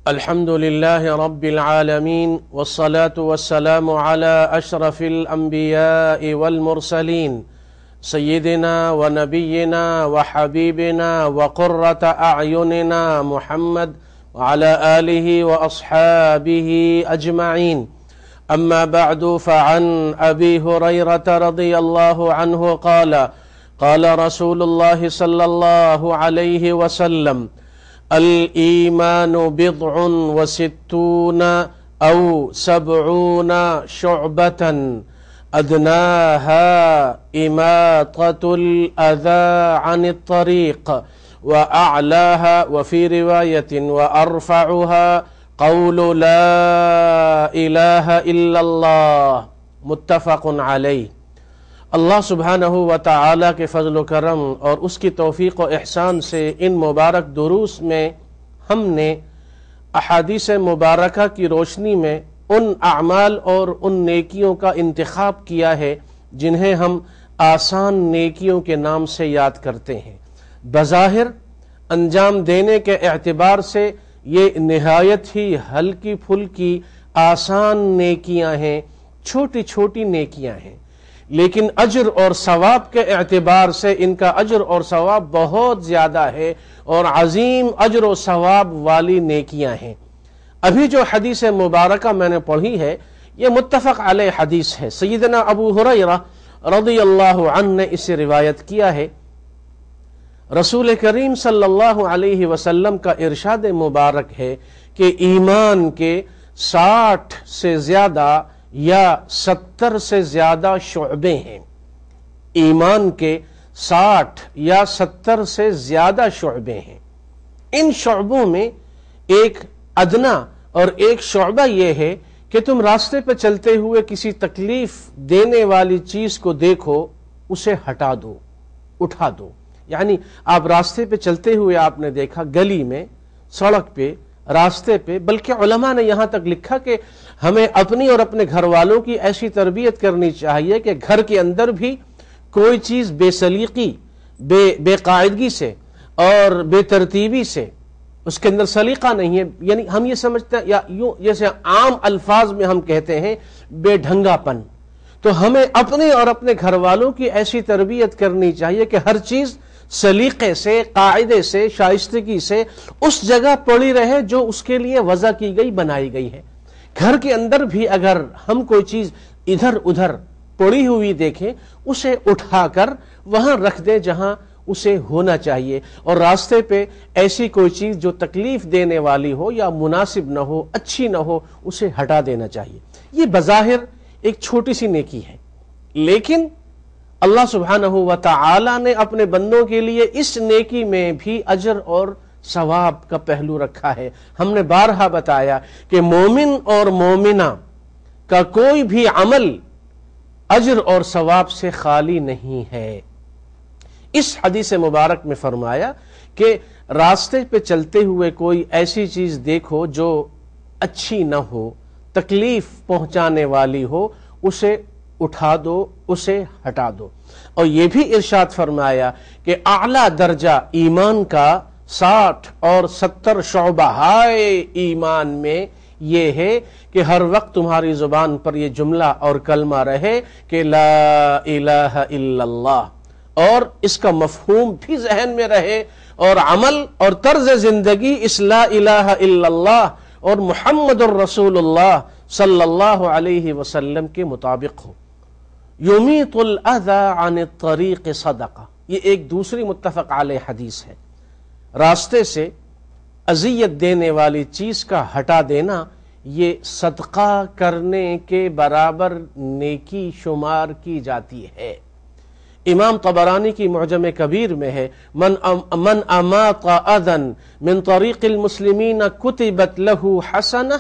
الحمد لله رب العالمين والصلاة والسلام على أشرف الأنبياء والمرسلين سيدنا ونبينا وحبيبنا وقرة أعيننا محمد وعلى آله وأصحابه أجمعين. أما بعد، فعن أبي هريرة رضي الله عنه قال قال رسول الله صلى الله عليه وسلم: الإيمان بضع وستون أو سبعون شعبة أدناها إماطة الأذى عن الطريق وأعلاها وفي رواية وأرفعها قول لا إله إلا الله. متفق علیہ. اللہ سبحانہ و تعالی کے فضل و کرم اور اس کی توفیق و احسان سے ان مبارک دروس میں ہم نے احادیث مبارکہ کی روشنی میں ان اعمال اور ان نیکیوں کا انتخاب کیا ہے جنہیں ہم آسان نیکیوں کے نام سے یاد کرتے ہیں. بظاہر انجام دینے کے اعتبار سے یہ نہایت ہی ہلکی پھلکی آسان نیکیاں ہیں، چھوٹی چھوٹی نیکیاں ہیں، لیکن اجر اور ثواب کے اعتبار سے ان کا اجر اور ثواب بہت زیادہ ہے اور عظیم اجر و ثواب والی نیکیاں ہیں. ابھی جو حدیث مبارکہ میں نے پڑھی ہے یہ متفق علیہ حدیث ہے. سیدنا ابو ہریرہ رضی اللہ عنہ نے اسے روایت کیا ہے. رسول کریم صلی اللہ علیہ وسلم کا ارشاد مبارک ہے کہ ایمان کے 60 سے زیادہ یا 70 سے زیادہ شعبے ہیں. ایمان کے 60 یا 70 سے زیادہ شعبے ہیں. ان شعبوں میں ایک ادنا اور ایک شعبہ یہ ہے کہ تم راستے پہ چلتے ہوئے کسی تکلیف دینے والی چیز کو دیکھو، اسے ہٹا دو، اٹھا دو. یعنی آپ راستے پہ چلتے ہوئے آپ نے دیکھا، گلی میں، سڑک پہ، راستے پہ، بلکہ علماء نے یہاں تک لکھا کہ ہمیں اپنی اور اپنے گھر والوں کی ایسی تربیت کرنی چاہیے کہ گھر کے اندر بھی کوئی چیز بے سلیقی، بے قاعدگی سے اور بے ترتیبی سے، اس کے اندر سلیقہ نہیں ہے. یعنی ہم یہ سمجھتے ہیں، یا یوں جیسے عام الفاظ میں ہم کہتے ہیں بے ڈھنگا پن. تو ہمیں اپنے اور اپنے گھر والوں کی ایسی تربیت کرنی چاہیے کہ ہر چیز سلیقے سے، قاعدے سے، شائستگی سے اس جگہ پڑی رہے جو اس کے لیے وضع کی گئی، بنائی گئی ہے. گھر کے اندر بھی اگر ہم کوئی چیز ادھر ادھر پڑی ہوئی دیکھیں، اسے اٹھا کر وہاں رکھ دیں جہاں اسے ہونا چاہیے، اور راستے پہ ایسی کوئی چیز جو تکلیف دینے والی ہو یا مناسب نہ ہو، اچھی نہ ہو، اسے ہٹا دینا چاہیے. یہ بظاہر ایک چھوٹی سی نیکی ہے، لیکن اللہ سبحانہ و تعالی نے اپنے بندوں کے لیے اس نیکی میں بھی اجر اور ثواب کا پہلو رکھا ہے. ہم نے بارہا بتایا کہ مومن اور مومنہ کا کوئی بھی عمل اجر اور ثواب سے خالی نہیں ہے. اس حدیث مبارک میں فرمایا کہ راستے پہ چلتے ہوئے کوئی ایسی چیز دیکھو جو اچھی نہ ہو، تکلیف پہنچانے والی ہو، اسے اٹھا دو، اسے ہٹا دو. اور یہ بھی ارشاد فرمایا کہ اعلیٰ درجہ ایمان کا 60 اور 70 شعبہ ہائے ایمان میں یہ ہے کہ ہر وقت تمہاری زبان پر یہ جملہ اور کلمہ رہے کہ لا الہ الا اللہ، اور اس کا مفہوم بھی ذہن میں رہے اور عمل اور طرز زندگی اس لا الہ الا اللہ اور محمد الرسول اللہ صلی اللہ علیہ وسلم کے مطابق ہو. یمیت الاذی عن الطریق صدقہ، یہ ایک دوسری متفق علیہ حدیث ہے. راستے سے اذیت دینے والی چیز کا ہٹا دینا یہ صدقہ کرنے کے برابر نیکی شمار کی جاتی ہے. امام طبرانی کی معجم کبیر میں ہے من اماط اذى من طریق المسلمین کتبت له حسنہ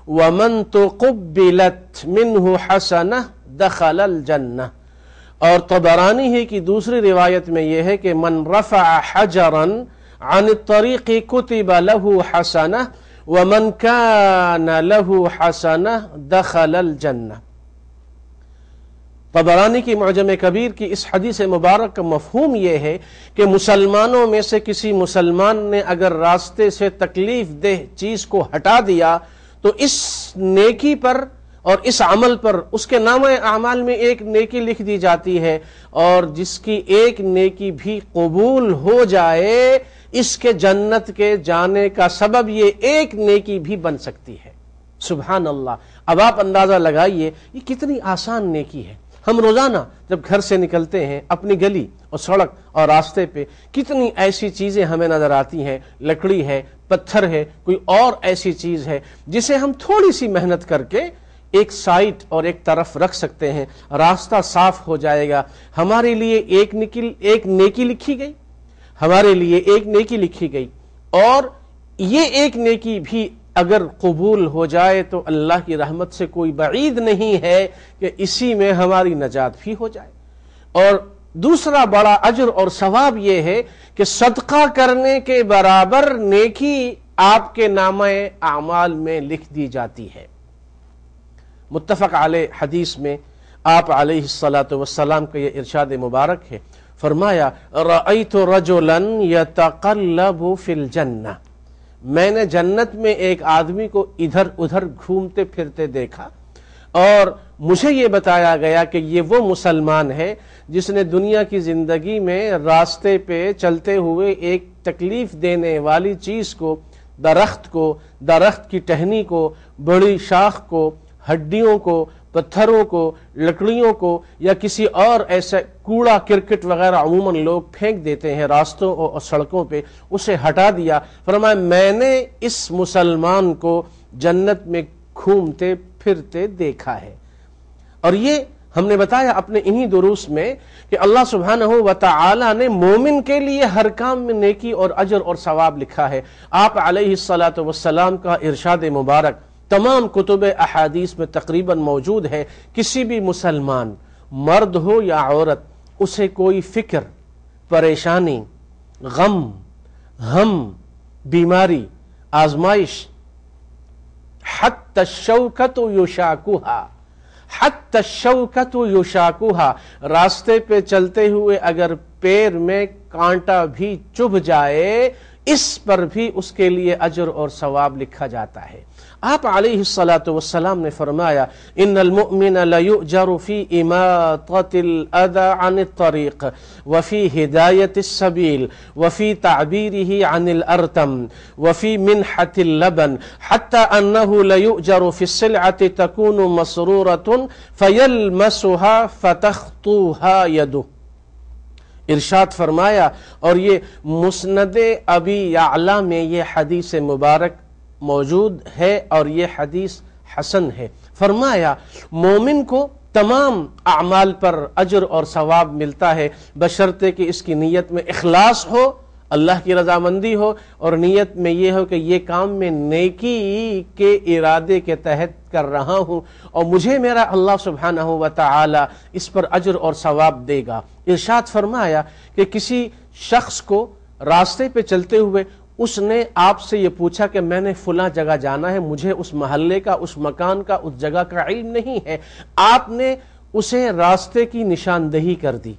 ومن تقبلت منه حسنہ دخل الجنہ. اور طبرانی ہی کی دوسری روایت میں یہ ہے کہ من رفع حجرا عن الطریق کتب له حسنہ ومن كان له حسنہ دخل الجنہ. طبرانی کی معجم کبیر کی اس حدیث مبارک کا مفہوم یہ ہے کہ مسلمانوں میں سے کسی مسلمان نے اگر راستے سے تکلیف دہ چیز کو ہٹا دیا تو اس نیکی پر اور اس عمل پر اس کے نامہ اعمال میں ایک نیکی لکھ دی جاتی ہے، اور جس کی ایک نیکی بھی قبول ہو جائے اس کے جنت کے جانے کا سبب یہ ایک نیکی بھی بن سکتی ہے۔ سبحان اللہ! اب آپ اندازہ لگائیے یہ کتنی آسان نیکی ہے۔ ہم روزانہ جب گھر سے نکلتے ہیں اپنی گلی اور سڑک اور راستے پہ کتنی ایسی چیزیں ہمیں نظر آتی ہیں، لکڑی ہے، پتھر ہے، کوئی اور ایسی چیز ہے جسے ہم تھوڑی سی محنت کر کے ایک سائٹ اور ایک طرف رکھ سکتے ہیں، راستہ صاف ہو جائے گا۔ ہمارے لیے ایک نیکی لکھی گئی، ہمارے لیے ایک نیکی لکھی گئی، اور یہ ایک نیکی بھی اگر قبول ہو جائے تو اللہ کی رحمت سے کوئی بعید نہیں ہے کہ اسی میں ہماری نجات بھی ہو جائے۔ اور دوسرا بڑا اجر اور ثواب یہ ہے کہ صدقہ کرنے کے برابر نیکی آپ کے نامہ اعمال میں لکھ دی جاتی ہے۔ متفق علیہ حدیث میں آپ علیہ الصلاۃ والسلام کا یہ ارشاد مبارک ہے، فرمایا رأیت رجلا یتقلب فی الجنہ، میں نے جنت میں ایک آدمی کو ادھر ادھر گھومتے پھرتے دیکھا، اور مجھے یہ بتایا گیا کہ یہ وہ مسلمان ہے جس نے دنیا کی زندگی میں راستے پہ چلتے ہوئے ایک تکلیف دینے والی چیز کو، درخت کی ٹہنی کو، بڑی شاخ کو، ہڈیوں کو، پتھروں کو، لکڑیوں کو، یا کسی اور ایسا کوڑا کرکٹ وغیرہ عموماً لوگ پھینک دیتے ہیں راستوں اور سڑکوں پہ، اسے ہٹا دیا۔ فرمایا میں نے اس مسلمان کو جنت میں گھومتے پھرتے دیکھا ہے۔ اور یہ ہم نے بتایا اپنے انہی دروس میں کہ اللہ سبحانہ و تعالی نے مومن کے لیے ہر کام میں نیکی اور اجر اور ثواب لکھا ہے۔ آپ علیہ الصلاۃ والسلام کا ارشاد مبارک تمام کتب احادیث میں تقریباً موجود ہے، کسی بھی مسلمان مرد ہو یا عورت اسے کوئی فکر، پریشانی، غم، ہم، بیماری، آزمائش، حتی الشوکۃ یشاکوہا، حتی الشوکۃ یشاکوہا، راستے پہ چلتے ہوئے اگر پیر میں کانٹا بھی چبھ جائے اس پر بھی اس کے لیے اجر اور ثواب لکھا جاتا ہے۔ آپ علیہ الصلاۃ والسلام نے فرمایا ان المؤمن لیؤجر فی اماطۃ الاذى عن الطریق وفی ہدایۃ السبیل وفی تعبیرہ عن الارتم وفی منحۃ اللبن حتی انہ لیؤجر فی السلعۃ تکون مسرورۃ فیلمسها فتخطوها یدہ۔ ارشاد فرمایا، اور یہ مسند ابی یعلا میں یہ حدیث مبارک موجود ہے اور یہ حدیث حسن ہے، فرمایا مومن کو تمام اعمال پر اجر اور ثواب ملتا ہے بشرطے کہ اس کی نیت میں اخلاص ہو، اللہ کی رضامندی ہو، اور نیت میں یہ ہو کہ یہ کام میں نیکی کے ارادے کے تحت کر رہا ہوں اور مجھے میرا اللہ سبحانہ و تعالی اس پر اجر اور ثواب دے گا۔ ارشاد فرمایا کہ کسی شخص کو راستے پہ چلتے ہوئے اس نے آپ سے یہ پوچھا کہ میں نے فلاں جگہ جانا ہے، مجھے اس محلے کا، اس مکان کا، اس جگہ کا علم نہیں ہے، آپ نے اسے راستے کی نشاندہی کر دی،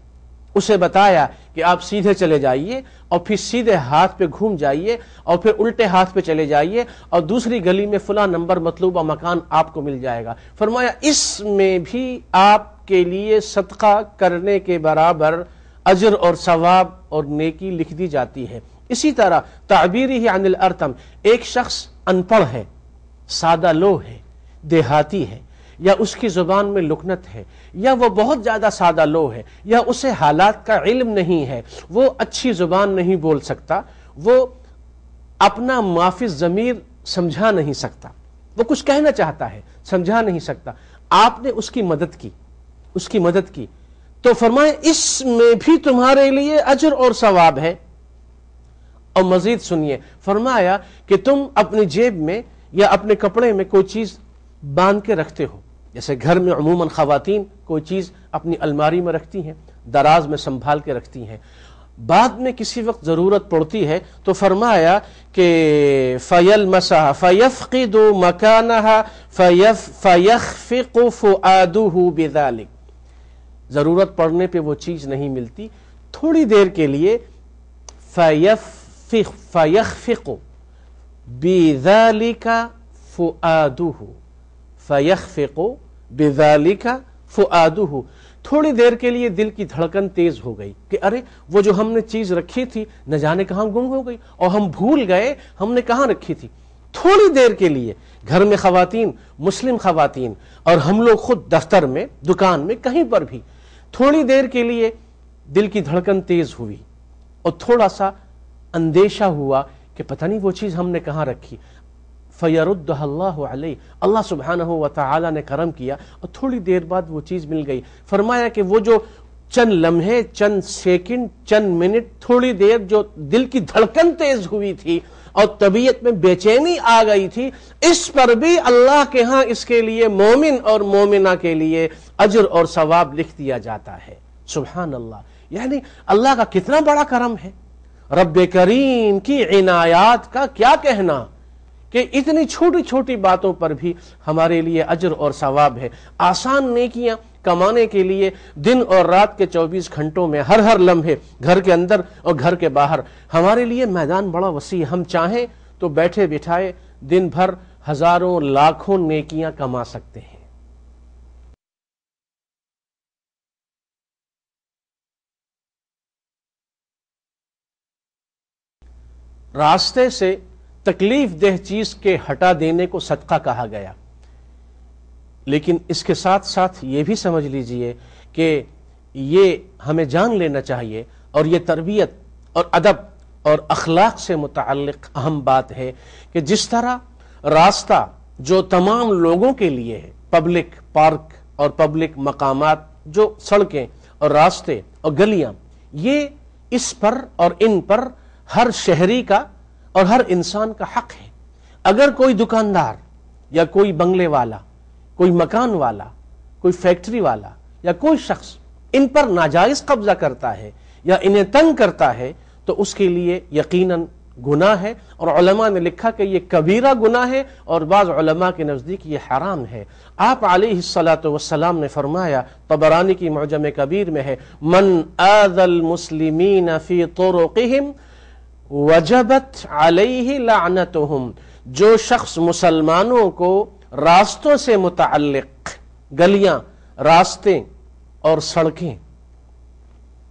اسے بتایا کہ آپ سیدھے چلے جائیے اور پھر سیدھے ہاتھ پہ گھوم جائیے اور پھر الٹے ہاتھ پہ چلے جائیے اور دوسری گلی میں فلاں نمبر مطلوبہ مکان آپ کو مل جائے گا۔ فرمایا اس میں بھی آپ کے لیے صدقہ کرنے کے برابر اجر اور ثواب اور نیکی لکھ دی جاتی ہے۔ اسی طرح تعبیرہ عن الارتم، ایک شخص ان پڑھ ہے، سادہ لو ہے، دیہاتی ہے، یا اس کی زبان میں لکنت ہے، یا وہ بہت زیادہ سادہ لو ہے، یا اسے حالات کا علم نہیں ہے، وہ اچھی زبان نہیں بول سکتا، وہ اپنا معافی ضمیر سمجھا نہیں سکتا، وہ کچھ کہنا چاہتا ہے سمجھا نہیں سکتا، آپ نے اس کی مدد کی تو فرمائے اس میں بھی تمہارے لیے اجر اور ثواب ہے۔ اور مزید سنیے، فرمایا کہ تم اپنی جیب میں یا اپنے کپڑے میں کوئی چیز باندھ کے رکھتے ہو، جیسے گھر میں عموماً خواتین کوئی چیز اپنی الماری میں رکھتی ہیں، دراز میں سنبھال کے رکھتی ہیں، بعد میں کسی وقت ضرورت پڑتی ہے تو فرمایا کہ فَيَلْمَسَهَا فَيَفْقِدُ مَكَانَهَا فَيَخْفِقُ فُؤَادُهُ بِذَلِكَ، ضرورت پڑنے پہ وہ چیز نہیں ملتی، تھوڑی دیر کے لیے فَيَخْفِقُ بِذَلِكَ فُؤَادُهُ فَيَخْفِقُ بِذَلِكَ فُؤَادُهُ، تھوڑی دیر کے لیے دل کی دھڑکن تیز ہو گئی کہ ارے وہ جو ہم نے چیز رکھی تھی نہ جانے کہاں گم ہو گئی، اور ہم بھول گئے ہم نے کہاں رکھی تھی۔ تھوڑی دیر کے لیے گھر میں خواتین، مسلم خواتین، اور ہم لوگ خود دفتر میں، دکان میں، کہیں پر بھی تھوڑی دیر کے لیے دل کی دھڑکن تیز ہوئی اور تھوڑا سا اندیشہ ہوا کہ پتہ نہیں وہ چیز ہم نے کہاں رکھی، فَيَرُدُّهَا اللَّهُ عَلَيْهِ، اللہ سبحانہ و تعالی نے کرم کیا اور تھوڑی دیر بعد وہ چیز مل گئی۔ فرمایا کہ وہ جو چند لمحے، چند سیکنڈ، چند منٹ، تھوڑی دیر جو دل کی دھڑکن تیز ہوئی تھی اور طبیعت میں بے چینی آ گئی تھی، اس پر بھی اللہ کے ہاں اس کے لیے، مومن اور مومنہ کے لیے، اجر اور ثواب لکھ دیا جاتا ہے۔ سبحان اللہ، یعنی اللہ کا کتنا بڑا کرم ہے، رب کریم کی عنایات کا کیا کہنا کہ اتنی چھوٹی چھوٹی باتوں پر بھی ہمارے لیے اجر اور ثواب ہے۔ آسان نیکیاں کمانے کے لیے دن اور رات کے 24 گھنٹوں میں ہر لمحے، گھر کے اندر اور گھر کے باہر، ہمارے لیے میدان بڑا وسیع ہے۔ ہم چاہیں تو بیٹھے بٹھائے دن بھر ہزاروں لاکھوں نیکیاں کما سکتے ہیں۔ راستے سے تکلیف دہ چیز کے ہٹا دینے کو صدقہ کہا گیا، لیکن اس کے ساتھ ساتھ یہ بھی سمجھ لیجئے کہ یہ ہمیں جان لینا چاہیے، اور یہ تربیت اور ادب اور اخلاق سے متعلق اہم بات ہے کہ جس طرح راستہ جو تمام لوگوں کے لیے ہے، پبلک پارک اور پبلک مقامات، جو سڑکیں اور راستے اور گلیاں، یہ اس پر اور ان پر ہر شہری کا اور ہر انسان کا حق ہے۔ اگر کوئی دکاندار یا کوئی بنگلے والا، کوئی مکان والا، کوئی فیکٹری والا یا کوئی شخص ان پر ناجائز قبضہ کرتا ہے یا انہیں تنگ کرتا ہے تو اس کے لیے یقیناً گناہ ہے، اور علماء نے لکھا کہ یہ کبیرہ گناہ ہے، اور بعض علماء کے نزدیک یہ حرام ہے۔ آپ علیہ السلام نے فرمایا، طبرانی کی معجم کبیر میں ہے، من آذى المسلمین فی طرقهم وجبت علیہ لعنتهم، جو شخص مسلمانوں کو راستوں سے متعلق، گلیاں، راستے اور سڑکیں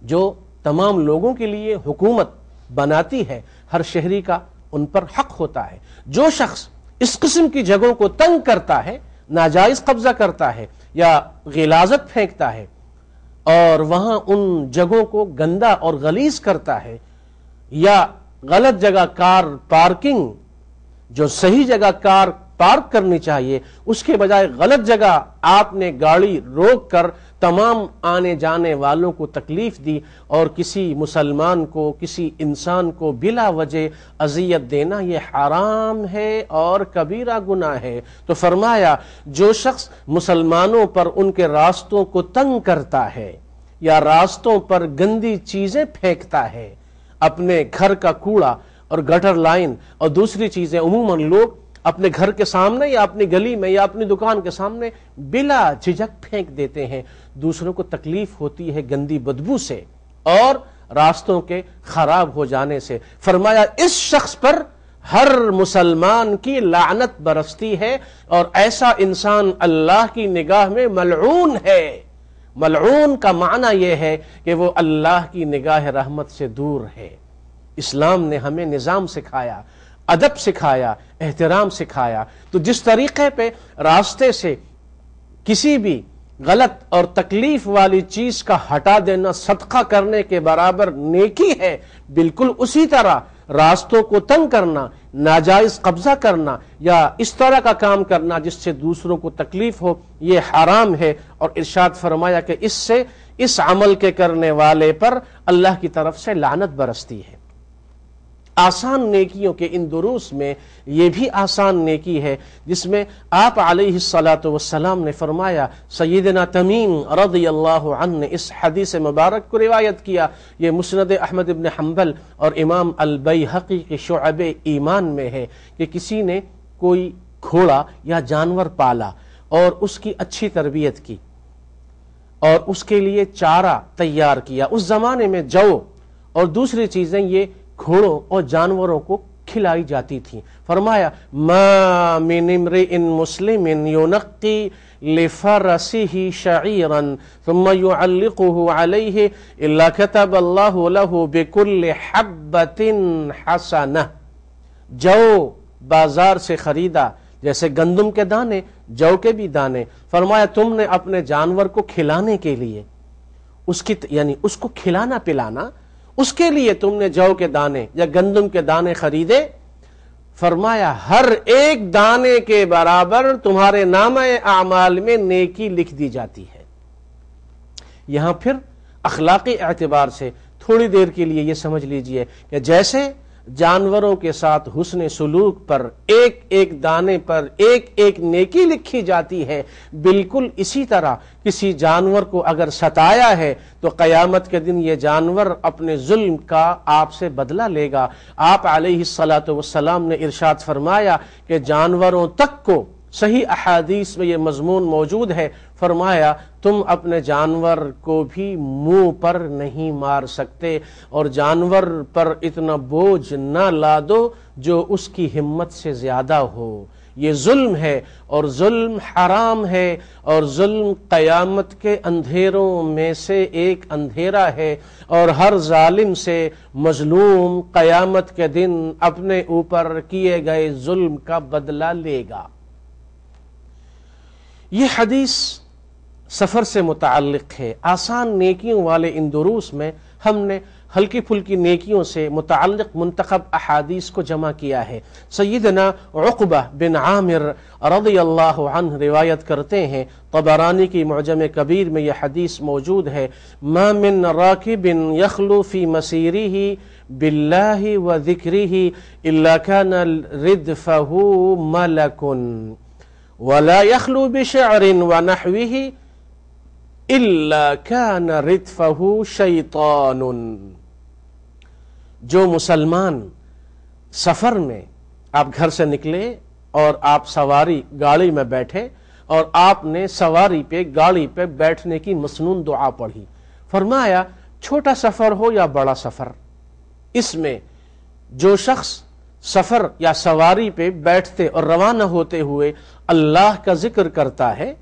جو تمام لوگوں کے لیے حکومت بناتی ہے، ہر شہری کا ان پر حق ہوتا ہے۔ جو شخص اس قسم کی جگہوں کو تنگ کرتا ہے، ناجائز قبضہ کرتا ہے یا غلاظت پھینکتا ہے اور وہاں ان جگہوں کو گندا اور غلیظ کرتا ہے، یا غلط جگہ کار پارکنگ، جو صحیح جگہ کار پارک کرنی چاہیے اس کے بجائے غلط جگہ آپ نے گاڑی روک کر تمام آنے جانے والوں کو تکلیف دی، اور کسی مسلمان کو، کسی انسان کو بلا وجہ اذیت دینا، یہ حرام ہے اور کبیرہ گناہ ہے۔ تو فرمایا جو شخص مسلمانوں پر ان کے راستوں کو تنگ کرتا ہے یا راستوں پر گندی چیزیں پھینکتا ہے، اپنے گھر کا کوڑا اور گٹر لائن اور دوسری چیزیں عموماً لوگ اپنے گھر کے سامنے یا اپنی گلی میں یا اپنی دکان کے سامنے بلا جھجک پھینک دیتے ہیں، دوسروں کو تکلیف ہوتی ہے گندی بدبو سے اور راستوں کے خراب ہو جانے سے۔ فرمایا اس شخص پر ہر مسلمان کی لعنت برستی ہے، اور ایسا انسان اللہ کی نگاہ میں ملعون ہے۔ ملعون کا معنی یہ ہے کہ وہ اللہ کی نگاہ رحمت سے دور ہے۔ اسلام نے ہمیں نظام سکھایا، ادب سکھایا، احترام سکھایا، تو جس طریقے پہ راستے سے کسی بھی غلط اور تکلیف والی چیز کا ہٹا دینا صدقہ کرنے کے برابر نیکی ہے، بالکل اسی طرح راستوں کو تنگ کرنا، ناجائز قبضہ کرنا یا اس طرح کا کام کرنا جس سے دوسروں کو تکلیف ہو، یہ حرام ہے، اور ارشاد فرمایا کہ اس سے، اس عمل کے کرنے والے پر اللہ کی طرف سے لعنت برستی ہے۔ آسان نیکیوں کے ان دروس میں یہ بھی آسان نیکی ہے جس میں آپ علیہ السلام نے فرمایا، سیدنا تمیم رضی اللہ عنہ نے اس حدیث مبارک کو روایت کیا، یہ مسند احمد بن حنبل اور امام البیہقی کے شعب ایمان میں ہے، کہ کسی نے کوئی گھوڑا یا جانور پالا اور اس کی اچھی تربیت کی، اور اس کے لیے چارہ تیار کیا. اس زمانے میں جو اور دوسری چیزیں یہ گھوڑوں اور جانوروں کو کھلائی جاتی تھیں. فرمایا ما من امرئ مسلم ينقي لفرسه شعيرا ثم يعلقه عليه الا كتب الله له بكل حبة حسنة. جو بازار سے خریدا جیسے گندم کے دانے، جو کے بھی دانے، فرمایا تم نے اپنے جانور کو کھلانے کے لیے اس کی یعنی اس کو کھلانا پلانا، اس کے لیے تم نے جو کے دانے یا گندم کے دانے خریدے، فرمایا ہر ایک دانے کے برابر تمہارے نامہ اعمال میں نیکی لکھ دی جاتی ہے. یہاں پھر اخلاقی اعتبار سے تھوڑی دیر کے لیے یہ سمجھ لیجئے کہ جیسے جانوروں کے ساتھ حسن سلوک پر ایک ایک دانے پر ایک ایک نیکی لکھی جاتی ہے، بالکل اسی طرح کسی جانور کو اگر ستایا ہے تو قیامت کے دن یہ جانور اپنے ظلم کا آپ سے بدلہ لے گا. آپ علیہ الصلاۃ والسلام نے ارشاد فرمایا کہ جانوروں تک کو، صحیح احادیث میں یہ مضمون موجود ہے، فرمایا تم اپنے جانور کو بھی منہ پر نہیں مار سکتے اور جانور پر اتنا بوجھ نہ لا دو جو اس کی ہمت سے زیادہ ہو. یہ ظلم ہے اور ظلم حرام ہے، اور ظلم قیامت کے اندھیروں میں سے ایک اندھیرا ہے، اور ہر ظالم سے مظلوم قیامت کے دن اپنے اوپر کیے گئے ظلم کا بدلہ لے گا. یہ حدیث سفر سے متعلق ہے. آسان نیکیوں والے ان دروس میں ہم نے ہلکی پھلکی نیکیوں سے متعلق منتخب احادیث کو جمع کیا ہے. سیدنا عقبہ بن عامر رضی اللہ عنہ روایت کرتے ہیں، طبرانی کی معجم کبیر میں یہ حدیث موجود ہے، ما من راکب یخلو فی مسیرہ باللہ و ذکرہ الا کان ردفہ ملک ولا يخلو بشعر ونحوه الا كان ردفه شیطان. جو مسلمان سفر میں آپ گھر سے نکلے اور آپ سواری گاڑی میں بیٹھے اور آپ نے سواری پہ گاڑی پہ بیٹھنے کی مسنون دعا پڑھی، فرمایا چھوٹا سفر ہو یا بڑا سفر، اس میں جو شخص سفر یا سواری پہ بیٹھتے اور روانہ ہوتے ہوئے اللہ کا ذکر کرتا ہے،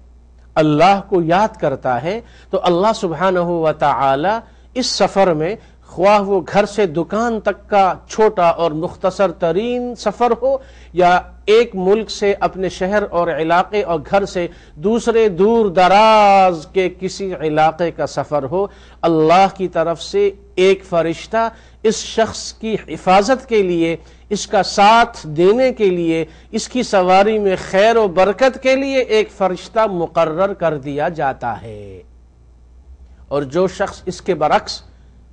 اللہ کو یاد کرتا ہے، تو اللہ سبحانہ و تعالی اس سفر میں، خواہ وہ گھر سے دکان تک کا چھوٹا اور مختصر ترین سفر ہو یا ایک ملک سے اپنے شہر اور علاقے اور گھر سے دوسرے دور دراز کے کسی علاقے کا سفر ہو، اللہ کی طرف سے ایک فرشتہ اس شخص کی حفاظت کے لیے، اس کا ساتھ دینے کے لیے، اس کی سواری میں خیر و برکت کے لیے ایک فرشتہ مقرر کر دیا جاتا ہے. اور جو شخص اس کے برعکس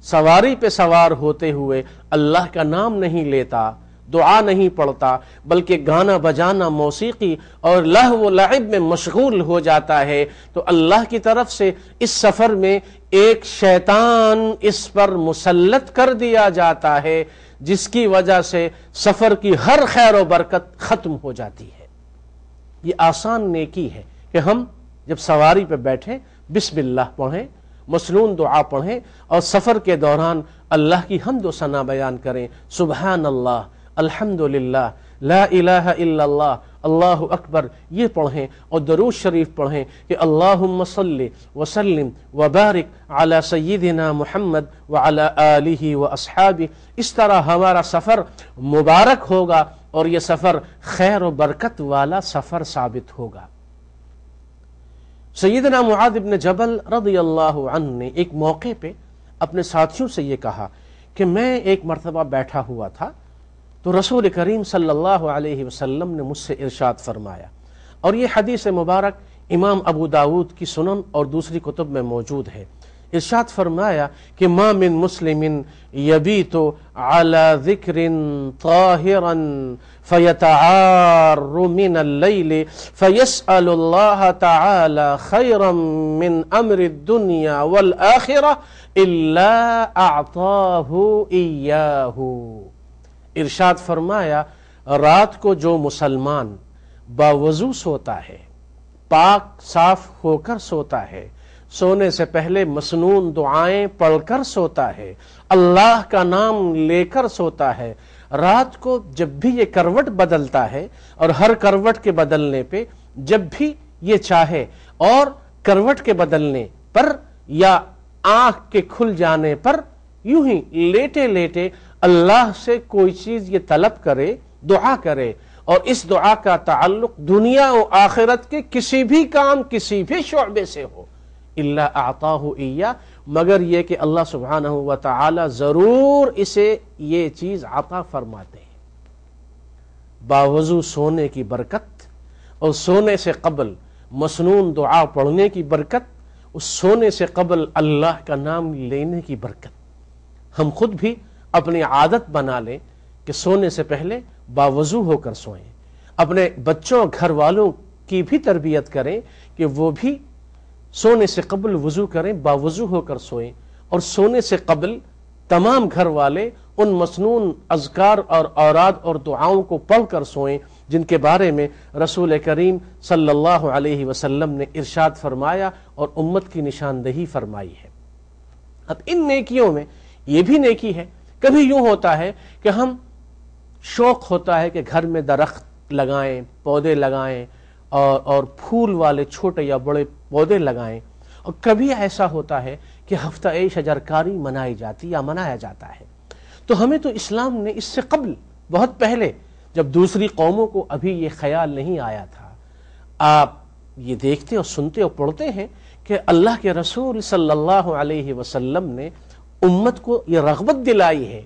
سواری پہ سوار ہوتے ہوئے اللہ کا نام نہیں لیتا، دعا نہیں پڑھتا، بلکہ گانا بجانا، موسیقی اور لہو و لعب میں مشغول ہو جاتا ہے، تو اللہ کی طرف سے اس سفر میں ایک شیطان اس پر مسلط کر دیا جاتا ہے، جس کی وجہ سے سفر کی ہر خیر و برکت ختم ہو جاتی ہے. یہ آسان نیکی ہے کہ ہم جب سواری پہ بیٹھیں بسم اللہ پڑھیں، مسنون دعا پڑھیں اور سفر کے دوران اللہ کی حمد و ثنا بیان کریں، سبحان اللہ، الحمدللہ، لا الہ الا اللہ، اللہ اکبر، یہ پڑھیں اور درود شریف پڑھیں کہ اللہم صلی وسلم وبارک علی سیدنا محمد وعلی آلہ واصحابہ. اس طرح ہمارا سفر مبارک ہوگا اور یہ سفر خیر و برکت والا سفر ثابت ہوگا. سیدنا معاذ بن جبل رضی اللہ عنہ نے ایک موقع پہ اپنے ساتھیوں سے یہ کہا کہ میں ایک مرتبہ بیٹھا ہوا تھا تو رسول کریم صلی اللہ علیہ وسلم نے مجھ سے ارشاد فرمایا، اور یہ حدیث مبارک امام ابو داود کی سنن اور دوسری کتب میں موجود ہے. ارشاد فرمایا کہ ما من مسلم یبیت علی ذکر طاہرا فیتعار من اللیل فیسأل اللہ تعالی خیرا من امر الدنیا والآخرہ الا اعطاہ ایاہ. ارشاد فرمایا رات کو جو مسلمان باوضو سوتا ہے، پاک صاف ہو کر سوتا ہے، سونے سے پہلے مسنون دعائیں پڑھ کر سوتا ہے، اللہ کا نام لے کر سوتا ہے۔ رات کو جب بھی یہ کروٹ بدلتا ہے اور ہر کروٹ کے بدلنے پہ جب بھی یہ چاہے اور کروٹ کے بدلنے پر یا آنکھ کے کھل جانے پر یوں ہی لیٹے لیٹے اللہ سے کوئی چیز یہ طلب کرے، دعا کرے، اور اس دعا کا تعلق دنیا و آخرت کے کسی بھی کام، کسی بھی شعبے سے ہو، الا اعطاہ ایہ، مگر یہ کہ اللہ سبحانہ و تعالی ضرور اسے یہ چیز عطا فرماتے ہیں۔ باوضو سونے کی برکت اور سونے سے قبل مسنون دعا پڑھنے کی برکت، اس سونے سے قبل اللہ کا نام لینے کی برکت، ہم خود بھی اپنی عادت بنا لیں کہ سونے سے پہلے باوضو ہو کر سوئیں۔ اپنے بچوں گھر والوں کی بھی تربیت کریں کہ وہ بھی سونے سے قبل وضو کریں، باوضو ہو کر سوئیں، اور سونے سے قبل تمام گھر والے ان مسنون اذکار اور اوراد اور دعاؤں کو پڑھ کر سوئیں جن کے بارے میں رسول کریم صلی اللہ علیہ وسلم نے ارشاد فرمایا اور امت کی نشاندہی فرمائی ہے۔ اب ان نیکیوں میں یہ بھی نیکی ہے، کبھی یوں ہوتا ہے کہ ہم شوق ہوتا ہے کہ گھر میں درخت لگائیں، پودے لگائیں اور پھول والے چھوٹے یا بڑے پودے لگائیں، اور کبھی ایسا ہوتا ہے کہ ہفتہ شجرکاری منائی جاتی یا منایا جاتا ہے۔ تو ہمیں تو اسلام نے اس سے قبل بہت پہلے، جب دوسری قوموں کو ابھی یہ خیال نہیں آیا تھا، آپ یہ دیکھتے اور سنتے اور پڑھتے ہیں کہ اللہ کے رسول صلی اللہ علیہ وسلم نے امت کو یہ رغبت دلائی ہے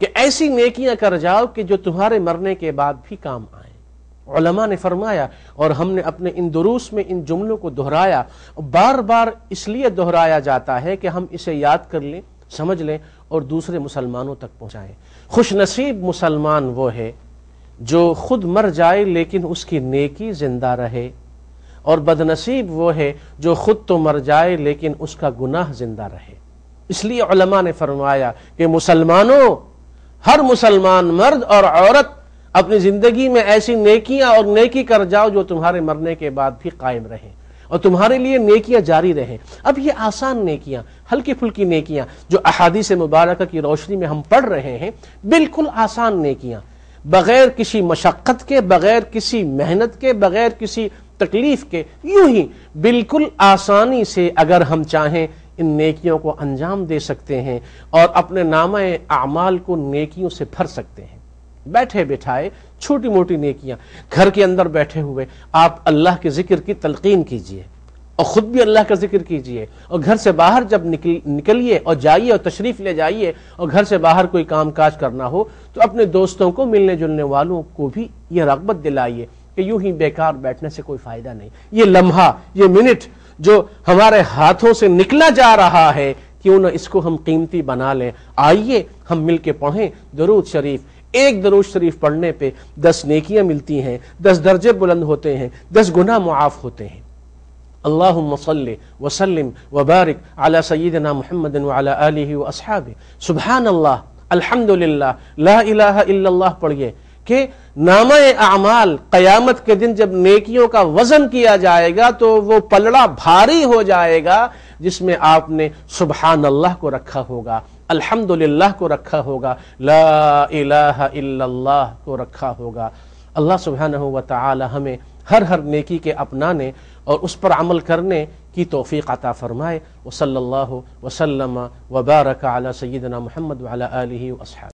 کہ ایسی نیکیاں کر جاؤ کہ جو تمہارے مرنے کے بعد بھی کام آئیں۔ علماء نے فرمایا، اور ہم نے اپنے ان دروس میں ان جملوں کو دہرایا، بار بار اس لیے دہرایا جاتا ہے کہ ہم اسے یاد کر لیں، سمجھ لیں اور دوسرے مسلمانوں تک پہنچائیں۔ خوش نصیب مسلمان وہ ہے جو خود مر جائے لیکن اس کی نیکی زندہ رہے، اور بد نصیب وہ ہے جو خود تو مر جائے لیکن اس کا گناہ زندہ رہے۔ اس لیے علماء نے فرمایا کہ مسلمانوں، ہر مسلمان مرد اور عورت اپنی زندگی میں ایسی نیکیاں اور نیکی کر جاؤ جو تمہارے مرنے کے بعد بھی قائم رہیں اور تمہارے لیے نیکیاں جاری رہیں۔ اب یہ آسان نیکیاں، ہلکی پھلکی نیکیاں جو احادیث مبارکہ کی روشنی میں ہم پڑھ رہے ہیں، بالکل آسان نیکیاں، بغیر کسی مشقت کے، بغیر کسی محنت کے، بغیر کسی تکلیف کے، یوں ہی بالکل آسانی سے اگر ہم چاہیں ان نیکیوں کو انجام دے سکتے ہیں اور اپنے نامہ اعمال کو نیکیوں سے بھر سکتے ہیں۔ بیٹھے بٹھائے چھوٹی موٹی نیکیاں، گھر کے اندر بیٹھے ہوئے آپ اللہ کے ذکر کی تلقین کیجئے اور خود بھی اللہ کا ذکر کیجئے، اور گھر سے باہر جب نکلیے اور جائیے اور تشریف لے جائیے اور گھر سے باہر کوئی کام کاج کرنا ہو تو اپنے دوستوں کو، ملنے جلنے والوں کو بھی یہ رغبت دلائیے کہ یوں ہی بیکار بیٹھنے سے کوئی فائدہ نہیں۔ یہ لمحہ، یہ منٹ جو ہمارے ہاتھوں سے نکلا جا رہا ہے، کیوں نہ اس کو ہم قیمتی بنا لیں۔ آئیے ہم مل کے پڑھیں درود شریف۔ ایک درود شریف پڑھنے پہ 10 نیکیاں ملتی ہیں، 10 درجے بلند ہوتے ہیں، 10 گناہ معاف ہوتے ہیں۔ اللہم صلی وسلم وبارک علی سیدنا محمد وعلی آلہ واصحابہ۔ سبحان اللہ، الحمدللہ، لا الہ الا اللہ پڑھیے کہ نامہ اعمال قیامت کے دن جب نیکیوں کا وزن کیا جائے گا تو وہ پلڑا بھاری ہو جائے گا جس میں آپ نے سبحان اللہ کو رکھا ہوگا، الحمدللہ کو رکھا ہوگا، لا الہ الا اللہ کو رکھا ہوگا۔ اللہ سبحانہ و تعالی ہمیں ہر نیکی کے اپنانے اور اس پر عمل کرنے کی توفیق عطا فرمائے۔ وصلی اللہ وسلم وبارک علی سیدنا محمد وعلی آلہ واصحابہ۔